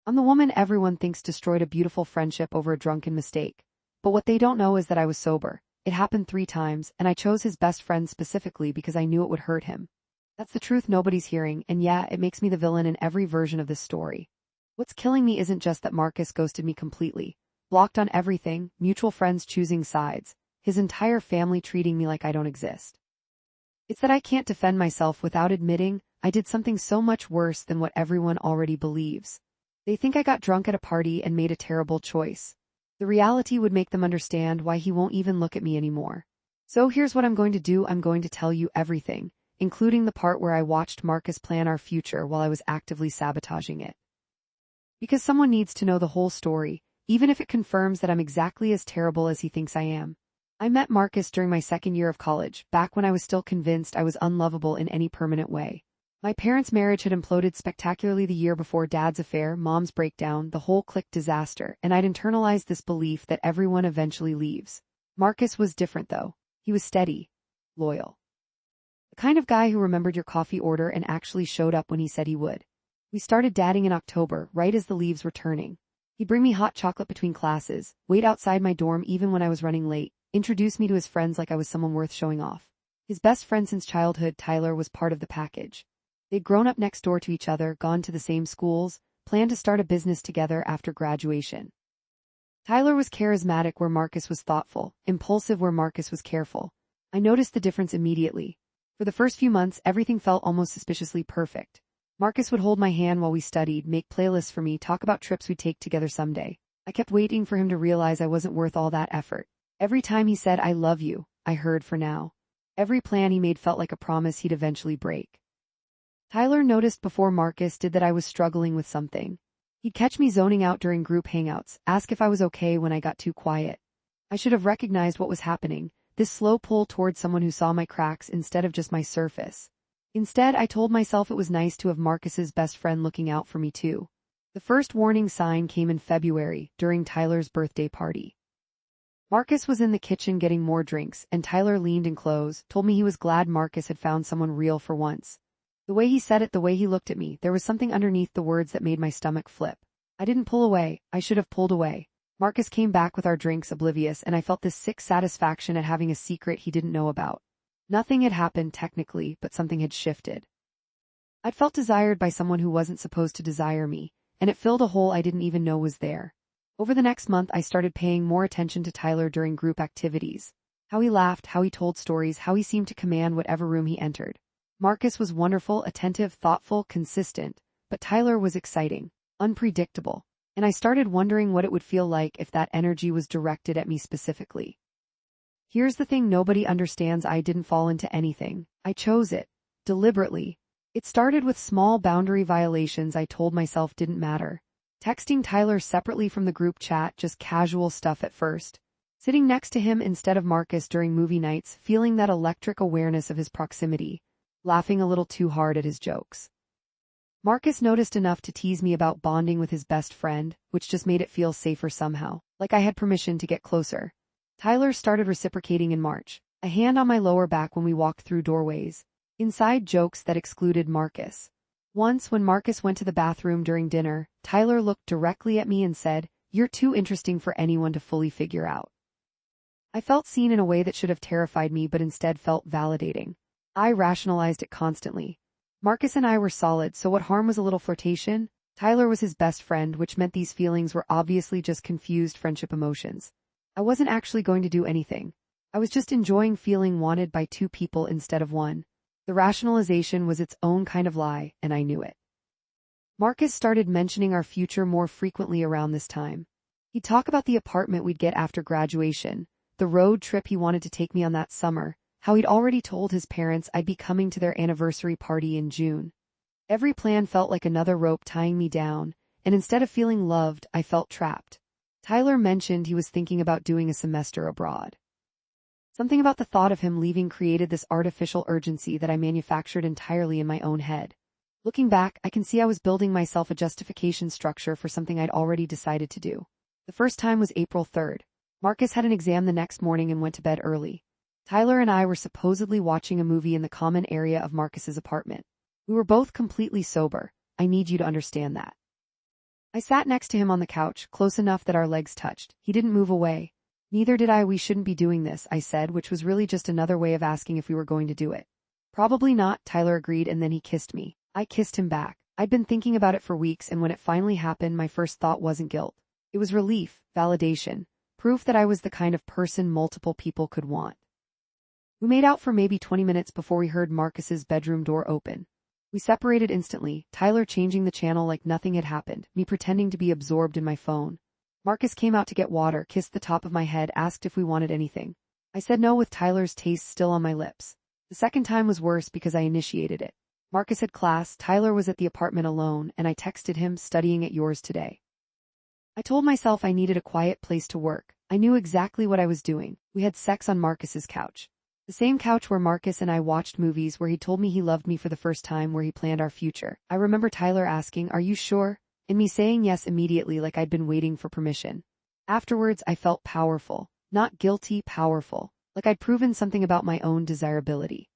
I'm the woman everyone thinks destroyed a beautiful friendship over a drunken mistake. But what they don't know is that I was sober. It happened 3 times, and I chose his best friend specifically because I knew it would hurt him. That's the truth nobody's hearing, and yeah, it makes me the villain in every version of this story. What's killing me isn't just that Marcus ghosted me completely, blocked on everything, mutual friends choosing sides, his entire family treating me like I don't exist. It's that I can't defend myself without admitting I did something so much worse than what everyone already believes. They think I got drunk at a party and made a terrible choice. The reality would make them understand why he won't even look at me anymore. So here's what I'm going to do. I'm going to tell you everything, including the part where I watched Marcus plan our future while I was actively sabotaging it. Because someone needs to know the whole story, even if it confirms that I'm exactly as terrible as he thinks I am. I met Marcus during my second year of college, back when I was still convinced I was unlovable in any permanent way. My parents' marriage had imploded spectacularly the year before. Dad's affair, mom's breakdown, the whole clique disaster, and I'd internalized this belief that everyone eventually leaves. Marcus was different though. He was steady, loyal. The kind of guy who remembered your coffee order and actually showed up when he said he would. We started dating in October, right as the leaves were turning. He'd bring me hot chocolate between classes, wait outside my dorm even when I was running late, introduce me to his friends like I was someone worth showing off. His best friend since childhood, Tyler, was part of the package. They'd grown up next door to each other, gone to the same schools, planned to start a business together after graduation. Tyler was charismatic where Marcus was thoughtful, impulsive where Marcus was careful. I noticed the difference immediately. For the first few months, everything felt almost suspiciously perfect. Marcus would hold my hand while we studied, make playlists for me, talk about trips we'd take together someday. I kept waiting for him to realize I wasn't worth all that effort. Every time he said, "I love you," I heard for now. Every plan he made felt like a promise he'd eventually break. Tyler noticed before Marcus did that I was struggling with something. He'd catch me zoning out during group hangouts, ask if I was okay when I got too quiet. I should have recognized what was happening, this slow pull towards someone who saw my cracks instead of just my surface. Instead, I told myself it was nice to have Marcus's best friend looking out for me too. The first warning sign came in February, during Tyler's birthday party. Marcus was in the kitchen getting more drinks, and Tyler leaned in close, told me he was glad Marcus had found someone real for once. The way he said it, the way he looked at me, there was something underneath the words that made my stomach flip. I didn't pull away, I should have pulled away. Marcus came back with our drinks oblivious, and I felt this sick satisfaction at having a secret he didn't know about. Nothing had happened technically, but something had shifted. I'd felt desired by someone who wasn't supposed to desire me, and it filled a hole I didn't even know was there. Over the next month, I started paying more attention to Tyler during group activities. How he laughed, how he told stories, how he seemed to command whatever room he entered. Marcus was wonderful, attentive, thoughtful, consistent, but Tyler was exciting, unpredictable, and I started wondering what it would feel like if that energy was directed at me specifically. Here's the thing nobody understands: I didn't fall into anything. I chose it, deliberately. It started with small boundary violations I told myself didn't matter. Texting Tyler separately from the group chat, just casual stuff at first. Sitting next to him instead of Marcus during movie nights, feeling that electric awareness of his proximity. Laughing a little too hard at his jokes. Marcus noticed enough to tease me about bonding with his best friend, which just made it feel safer somehow, like I had permission to get closer. Tyler started reciprocating in March, a hand on my lower back when we walked through doorways. Inside jokes that excluded Marcus. Once, when Marcus went to the bathroom during dinner, Tyler looked directly at me and said, "You're too interesting for anyone to fully figure out." I felt seen in a way that should have terrified me but instead felt validating. I rationalized it constantly. Marcus and I were solid, so what harm was a little flirtation? Tyler was his best friend, which meant these feelings were obviously just confused friendship emotions. I wasn't actually going to do anything. I was just enjoying feeling wanted by two people instead of one. The rationalization was its own kind of lie, and I knew it. Marcus started mentioning our future more frequently around this time. He'd talk about the apartment we'd get after graduation, the road trip he wanted to take me on that summer, how he'd already told his parents I'd be coming to their anniversary party in June. Every plan felt like another rope tying me down, and instead of feeling loved, I felt trapped. Tyler mentioned he was thinking about doing a semester abroad. Something about the thought of him leaving created this artificial urgency that I manufactured entirely in my own head. Looking back, I can see I was building myself a justification structure for something I'd already decided to do. The first time was April 3rd. Marcus had an exam the next morning and went to bed early. Tyler and I were supposedly watching a movie in the common area of Marcus's apartment. We were both completely sober. I need you to understand that. I sat next to him on the couch, close enough that our legs touched. He didn't move away. Neither did I. We shouldn't be doing this, I said, which was really just another way of asking if we were going to do it. Probably not, Tyler agreed, and then he kissed me. I kissed him back. I'd been thinking about it for weeks, and when it finally happened, my first thought wasn't guilt. It was relief, validation, proof that I was the kind of person multiple people could want. We made out for maybe 20 minutes before we heard Marcus's bedroom door open. We separated instantly, Tyler changing the channel like nothing had happened, me pretending to be absorbed in my phone. Marcus came out to get water, kissed the top of my head, asked if we wanted anything. I said no with Tyler's taste still on my lips. The second time was worse because I initiated it. Marcus had class, Tyler was at the apartment alone, and I texted him, studying at yours today. I told myself I needed a quiet place to work. I knew exactly what I was doing. We had sex on Marcus's couch. The same couch where Marcus and I watched movies, where he told me he loved me for the first time, where he planned our future. I remember Tyler asking, "Are you sure?" and me saying yes immediately, like I'd been waiting for permission. Afterwards, I felt powerful. Not guilty, powerful. Like I'd proven something about my own desirability.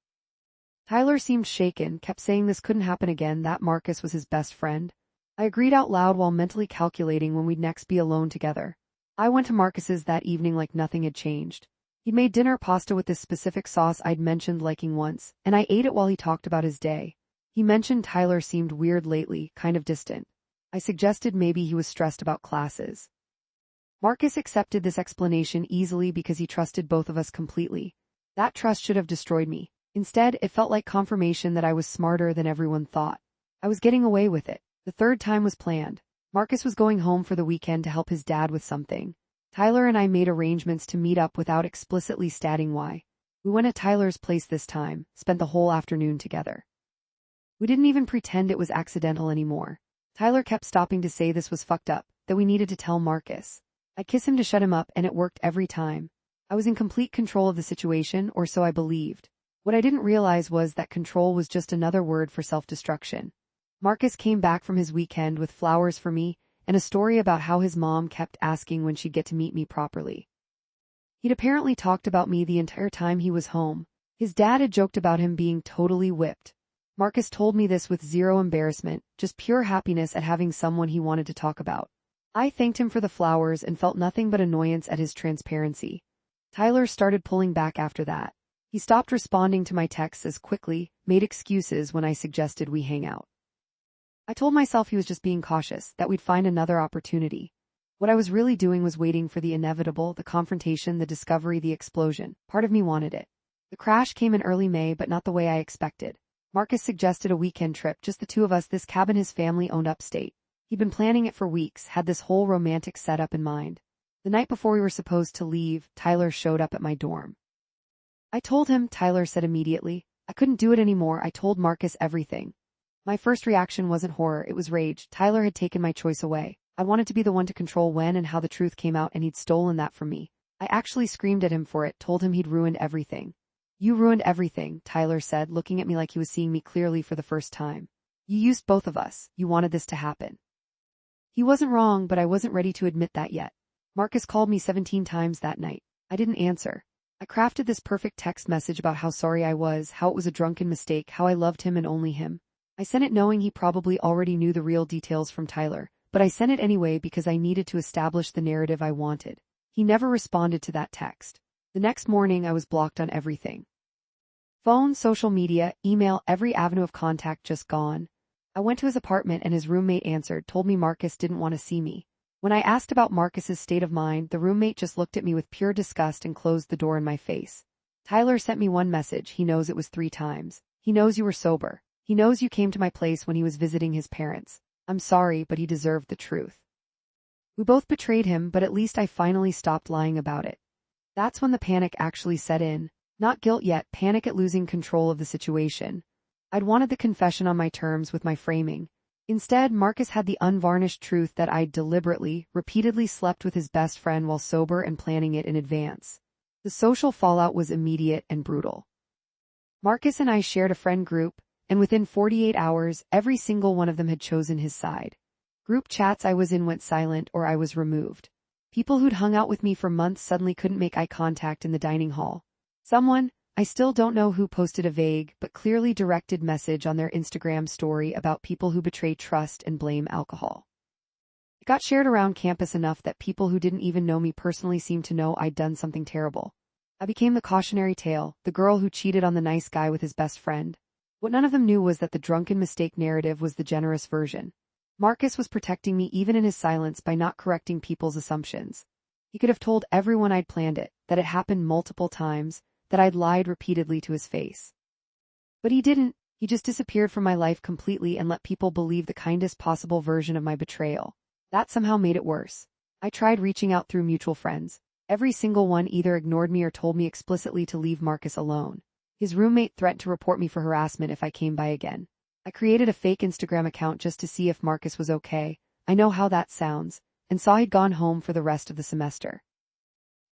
Tyler seemed shaken, kept saying this couldn't happen again, that Marcus was his best friend. I agreed out loud while mentally calculating when we'd next be alone together. I went to Marcus's that evening like nothing had changed. He'd made dinner pasta with this specific sauce I'd mentioned liking once, and I ate it while he talked about his day. He mentioned Tyler seemed weird lately, kind of distant. I suggested maybe he was stressed about classes. Marcus accepted this explanation easily because he trusted both of us completely. That trust should have destroyed me. Instead, it felt like confirmation that I was smarter than everyone thought. I was getting away with it. The third time was planned. Marcus was going home for the weekend to help his dad with something. Tyler and I made arrangements to meet up without explicitly stating why. We went at Tyler's place this time, spent the whole afternoon together. We didn't even pretend it was accidental anymore. Tyler kept stopping to say this was fucked up, that we needed to tell Marcus. I'd kiss him to shut him up, and it worked every time. I was in complete control of the situation, or so I believed. What I didn't realize was that control was just another word for self-destruction. Marcus came back from his weekend with flowers for me, and a story about how his mom kept asking when she'd get to meet me properly. He'd apparently talked about me the entire time he was home. His dad had joked about him being totally whipped. Marcus told me this with zero embarrassment, just pure happiness at having someone he wanted to talk about. I thanked him for the flowers and felt nothing but annoyance at his transparency. Tyler started pulling back after that. He stopped responding to my texts as quickly, made excuses when I suggested we hang out. I told myself he was just being cautious, that we'd find another opportunity. What I was really doing was waiting for the inevitable, the confrontation, the discovery, the explosion. Part of me wanted it. The crash came in early May, but not the way I expected. Marcus suggested a weekend trip, just the two of us, this cabin his family owned upstate. He'd been planning it for weeks, had this whole romantic setup in mind. The night before we were supposed to leave, Tyler showed up at my dorm. I told him, Tyler said immediately. I couldn't do it anymore. I told Marcus everything. My first reaction wasn't horror, it was rage. Tyler had taken my choice away. I wanted to be the one to control when and how the truth came out, and he'd stolen that from me. I actually screamed at him for it, told him he'd ruined everything. You ruined everything, Tyler said, looking at me like he was seeing me clearly for the first time. You used both of us. You wanted this to happen. He wasn't wrong, but I wasn't ready to admit that yet. Marcus called me 17 times that night. I didn't answer. I crafted this perfect text message about how sorry I was, how it was a drunken mistake, how I loved him and only him. I sent it knowing he probably already knew the real details from Tyler, but I sent it anyway because I needed to establish the narrative I wanted. He never responded to that text. The next morning I was blocked on everything. Phone, social media, email, every avenue of contact just gone. I went to his apartment and his roommate answered, told me Marcus didn't want to see me. When I asked about Marcus's state of mind, the roommate just looked at me with pure disgust and closed the door in my face. Tyler sent me one message. He knows it was 3 times. He knows you were sober. He knows you came to my place when he was visiting his parents. I'm sorry, but he deserved the truth. We both betrayed him, but at least I finally stopped lying about it. That's when the panic actually set in. Not guilt yet, panic at losing control of the situation. I'd wanted the confession on my terms with my framing. Instead, Marcus had the unvarnished truth that I'd deliberately, repeatedly slept with his best friend while sober and planning it in advance. The social fallout was immediate and brutal. Marcus and I shared a friend group, and within 48 hours, every single one of them had chosen his side. Group chats I was in went silent or I was removed. People who'd hung out with me for months suddenly couldn't make eye contact in the dining hall. Someone, I still don't know who, posted a vague but clearly directed message on their Instagram story about people who betray trust and blame alcohol. Got shared around campus enough that people who didn't even know me personally seemed to know I'd done something terrible. I became the cautionary tale, the girl who cheated on the nice guy with his best friend. What none of them knew was that the drunken mistake narrative was the generous version. Marcus was protecting me even in his silence by not correcting people's assumptions. He could have told everyone I'd planned it, that it happened multiple times, that I'd lied repeatedly to his face. But he didn't. He just disappeared from my life completely and let people believe the kindest possible version of my betrayal. That somehow made it worse. I tried reaching out through mutual friends. Every single one either ignored me or told me explicitly to leave Marcus alone. His roommate threatened to report me for harassment if I came by again. I created a fake Instagram account just to see if Marcus was okay. I know how that sounds, and saw he'd gone home for the rest of the semester.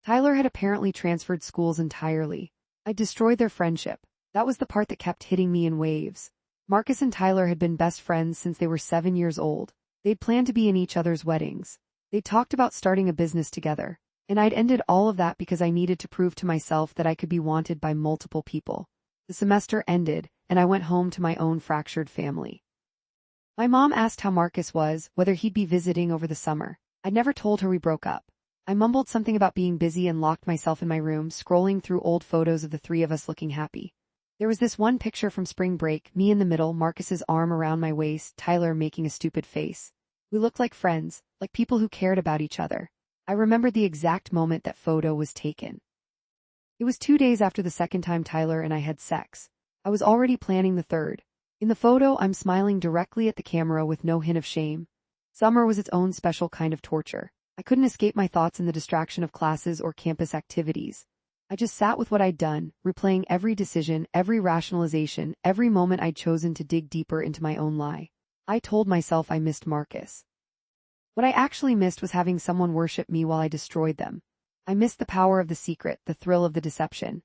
Tyler had apparently transferred schools entirely. I destroyed their friendship. That was the part that kept hitting me in waves. Marcus and Tyler had been best friends since they were 7 years old. They'd planned to be in each other's weddings. They talked about starting a business together. And I'd ended all of that because I needed to prove to myself that I could be wanted by multiple people. The semester ended, and I went home to my own fractured family. My mom asked how Marcus was, whether he'd be visiting over the summer. I'd never told her we broke up. I mumbled something about being busy and locked myself in my room, scrolling through old photos of the three of us looking happy. There was this one picture from spring break, me in the middle, Marcus's arm around my waist, Tyler making a stupid face. We looked like friends, like people who cared about each other. I remembered the exact moment that photo was taken. It was 2 days after the second time Tyler and I had sex. I was already planning the third. In the photo, I'm smiling directly at the camera with no hint of shame. Summer was its own special kind of torture. I couldn't escape my thoughts in the distraction of classes or campus activities. I just sat with what I'd done, replaying every decision, every rationalization, every moment I'd chosen to dig deeper into my own lie. I told myself I missed Marcus. What I actually missed was having someone worship me while I destroyed them. I missed the power of the secret, the thrill of the deception.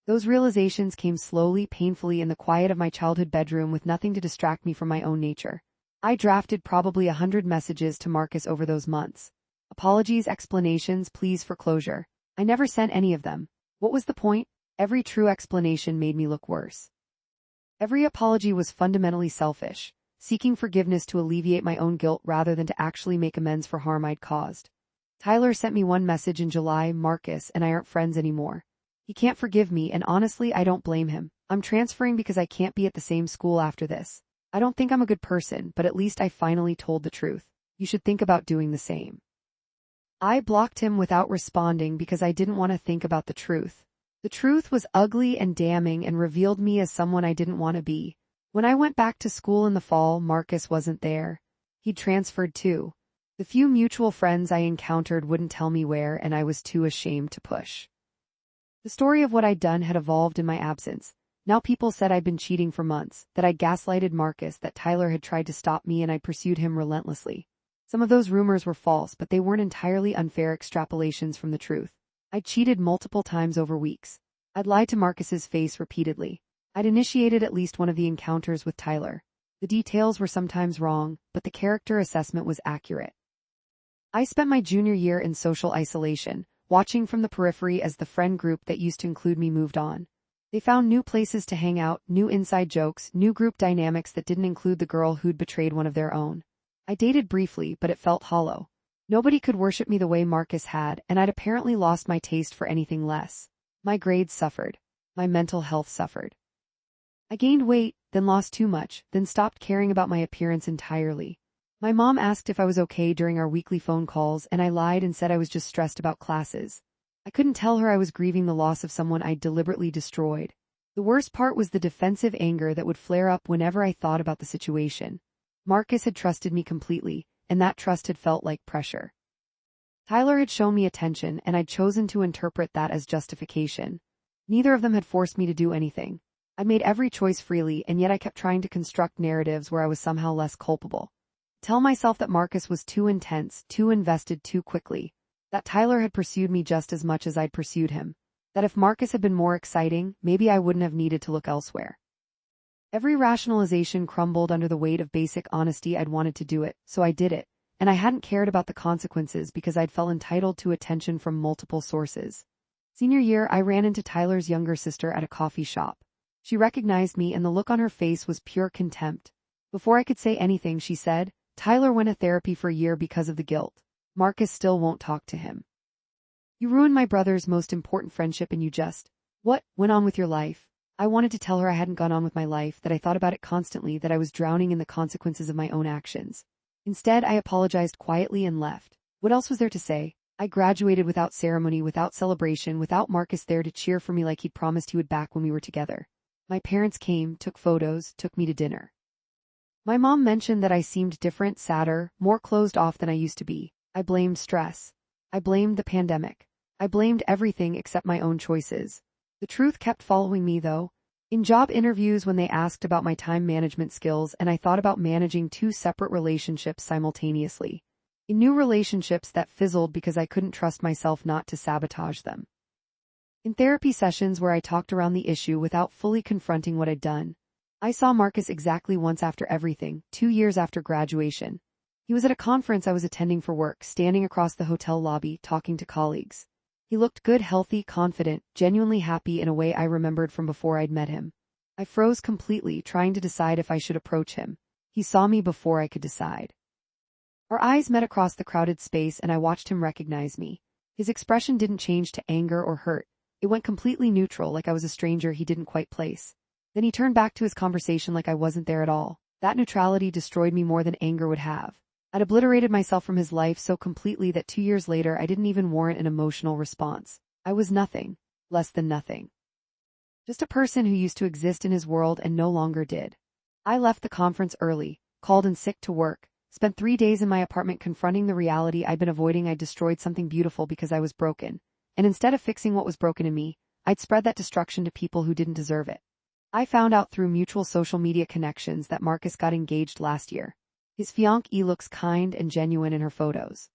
Those realizations came slowly, painfully in the quiet of my childhood bedroom with nothing to distract me from my own nature. I drafted probably 100 messages to Marcus over those months. Apologies, explanations, pleas for closure. I never sent any of them. What was the point? Every true explanation made me look worse. Every apology was fundamentally selfish, seeking forgiveness to alleviate my own guilt rather than to actually make amends for harm I'd caused. Tyler sent me one message in July: Marcus and I aren't friends anymore. He can't forgive me, and honestly, I don't blame him. I'm transferring because I can't be at the same school after this. I don't think I'm a good person, but at least I finally told the truth. You should think about doing the same. I blocked him without responding because I didn't want to think about the truth. The truth was ugly and damning and revealed me as someone I didn't want to be. When I went back to school in the fall, Marcus wasn't there. He'd transferred too. The few mutual friends I encountered wouldn't tell me where, and I was too ashamed to push. The story of what I'd done had evolved in my absence. Now people said I'd been cheating for months, that I'd gaslighted Marcus, that Tyler had tried to stop me and I'd pursued him relentlessly. Some of those rumors were false, but they weren't entirely unfair extrapolations from the truth. I'd cheated multiple times over weeks. I'd lied to Marcus's face repeatedly. I'd initiated at least one of the encounters with Tyler. The details were sometimes wrong, but the character assessment was accurate. I spent my junior year in social isolation, watching from the periphery as the friend group that used to include me moved on. They found new places to hang out, new inside jokes, new group dynamics that didn't include the girl who'd betrayed one of their own. I dated briefly, but it felt hollow. Nobody could worship me the way Marcus had, and I'd apparently lost my taste for anything less. My grades suffered. My mental health suffered. I gained weight, then lost too much, then stopped caring about my appearance entirely. My mom asked if I was okay during our weekly phone calls, and I lied and said I was just stressed about classes. I couldn't tell her I was grieving the loss of someone I'd deliberately destroyed. The worst part was the defensive anger that would flare up whenever I thought about the situation. Marcus had trusted me completely, and that trust had felt like pressure. Tyler had shown me attention, and I'd chosen to interpret that as justification. Neither of them had forced me to do anything. I made every choice freely, and yet I kept trying to construct narratives where I was somehow less culpable. Tell myself that Marcus was too intense, too invested too quickly. That Tyler had pursued me just as much as I'd pursued him. That if Marcus had been more exciting, maybe I wouldn't have needed to look elsewhere. Every rationalization crumbled under the weight of basic honesty. I'd wanted to do it, so I did it, and I hadn't cared about the consequences because I'd felt entitled to attention from multiple sources. Senior year, I ran into Tyler's younger sister at a coffee shop. She recognized me, and the look on her face was pure contempt. Before I could say anything, she said, Tyler went to therapy for a year because of the guilt. Marcus still won't talk to him. You ruined my brother's most important friendship and you just, what, went on with your life? I wanted to tell her I hadn't gone on with my life, that I thought about it constantly, that I was drowning in the consequences of my own actions. Instead, I apologized quietly and left. What else was there to say? I graduated without ceremony, without celebration, without Marcus there to cheer for me like he'd promised he would back when we were together. My parents came, took photos, took me to dinner. My mom mentioned that I seemed different, sadder, more closed off than I used to be. I blamed stress. I blamed the pandemic. I blamed everything except my own choices. The truth kept following me though. In job interviews when they asked about my time management skills and I thought about managing two separate relationships simultaneously. In new relationships that fizzled because I couldn't trust myself not to sabotage them. In therapy sessions where I talked around the issue without fully confronting what I'd done. I saw Marcus exactly once after everything, 2 years after graduation. He was at a conference I was attending for work, standing across the hotel lobby, talking to colleagues. He looked good, healthy, confident, genuinely happy in a way I remembered from before I'd met him. I froze completely, trying to decide if I should approach him. He saw me before I could decide. Our eyes met across the crowded space and I watched him recognize me. His expression didn't change to anger or hurt. It went completely neutral, like I was a stranger he didn't quite place. Then he turned back to his conversation like I wasn't there at all. That neutrality destroyed me more than anger would have. I'd obliterated myself from his life so completely that 2 years later I didn't even warrant an emotional response. I was nothing, less than nothing. Just a person who used to exist in his world and no longer did. I left the conference early, called in sick to work, spent 3 days in my apartment confronting the reality I'd been avoiding. I'd destroyed something beautiful because I was broken. And instead of fixing what was broken in me, I'd spread that destruction to people who didn't deserve it. I found out through mutual social media connections that Marcus got engaged last year. His fiancée looks kind and genuine in her photos.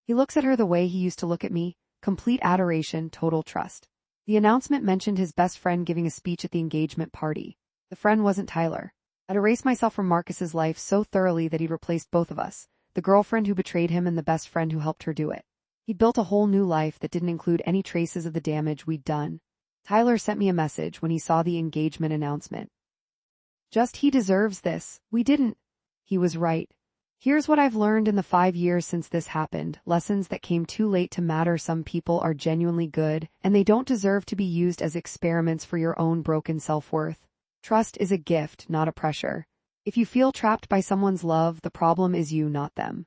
He looks at her the way he used to look at me, complete adoration, total trust. The announcement mentioned his best friend giving a speech at the engagement party. The friend wasn't Tyler. I'd erased myself from Marcus's life so thoroughly that he'd replaced both of us, the girlfriend who betrayed him and the best friend who helped her do it. He'd built a whole new life that didn't include any traces of the damage we'd done. Tyler sent me a message when he saw the engagement announcement. Just, he deserves this. We didn't. He was right. Here's what I've learned in the 5 years since this happened, lessons that came too late to matter. Some people are genuinely good, and they don't deserve to be used as experiments for your own broken self-worth. Trust is a gift, not a pressure. If you feel trapped by someone's love, the problem is you, not them.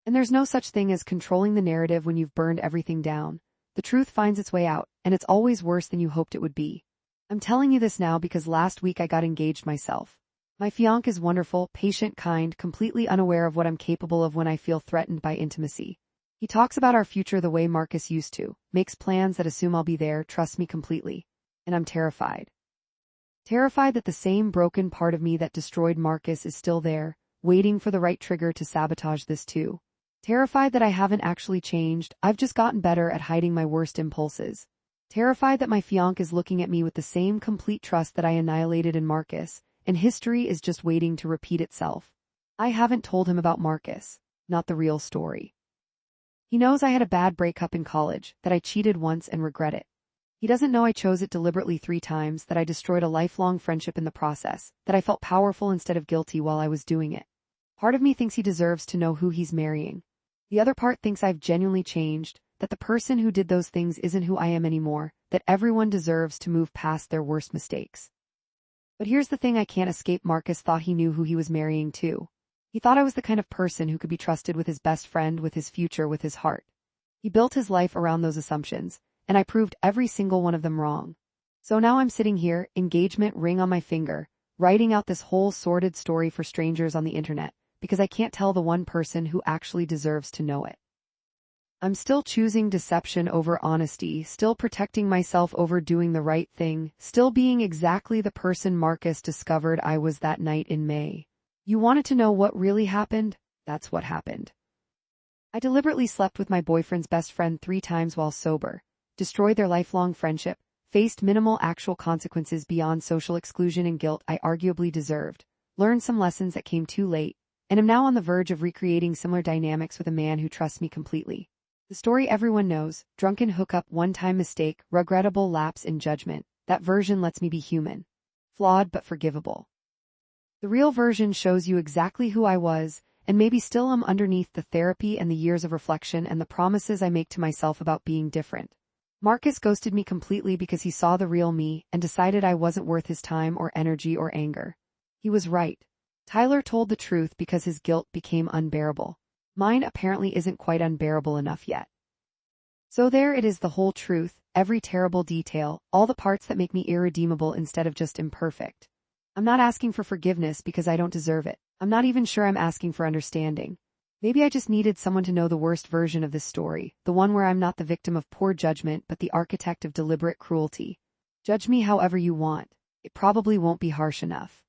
And there's no such thing as controlling the narrative when you've burned everything down. The truth finds its way out, and it's always worse than you hoped it would be. I'm telling you this now because last week I got engaged myself. My fiancé is wonderful, patient, kind, completely unaware of what I'm capable of when I feel threatened by intimacy. He talks about our future the way Marcus used to, makes plans that assume I'll be there, trusts me completely. And I'm terrified. Terrified that the same broken part of me that destroyed Marcus is still there, waiting for the right trigger to sabotage this too. Terrified that I haven't actually changed, I've just gotten better at hiding my worst impulses. Terrified that my fiancé is looking at me with the same complete trust that I annihilated in Marcus, and history is just waiting to repeat itself. I haven't told him about Marcus, not the real story. He knows I had a bad breakup in college, that I cheated once and regret it. He doesn't know I chose it deliberately 3 times, that I destroyed a lifelong friendship in the process, that I felt powerful instead of guilty while I was doing it. Part of me thinks he deserves to know who he's marrying. The other part thinks I've genuinely changed, that the person who did those things isn't who I am anymore, that everyone deserves to move past their worst mistakes. But here's the thing I can't escape. Marcus thought he knew who he was marrying too. He thought I was the kind of person who could be trusted with his best friend, with his future, with his heart. He built his life around those assumptions, and I proved every single one of them wrong. So now I'm sitting here, engagement ring on my finger, writing out this whole sordid story for strangers on the internet, because I can't tell the one person who actually deserves to know it. I'm still choosing deception over honesty, still protecting myself over doing the right thing, still being exactly the person Marcus discovered I was that night in May. You wanted to know what really happened? That's what happened. I deliberately slept with my boyfriend's best friend 3 times while sober, destroyed their lifelong friendship, faced minimal actual consequences beyond social exclusion and guilt I arguably deserved, learned some lessons that came too late, and am now on the verge of recreating similar dynamics with a man who trusts me completely. The story everyone knows, drunken hookup, one-time mistake, regrettable lapse in judgment. That version lets me be human. Flawed but forgivable. The real version shows you exactly who I was, and maybe still am underneath the therapy and the years of reflection and the promises I make to myself about being different. Marcus ghosted me completely because he saw the real me and decided I wasn't worth his time or energy or anger. He was right. Tyler told the truth because his guilt became unbearable. Mine apparently isn't quite unbearable enough yet. So there it is, the whole truth, every terrible detail, all the parts that make me irredeemable instead of just imperfect. I'm not asking for forgiveness because I don't deserve it. I'm not even sure I'm asking for understanding. Maybe I just needed someone to know the worst version of this story, the one where I'm not the victim of poor judgment but the architect of deliberate cruelty. Judge me however you want. It probably won't be harsh enough.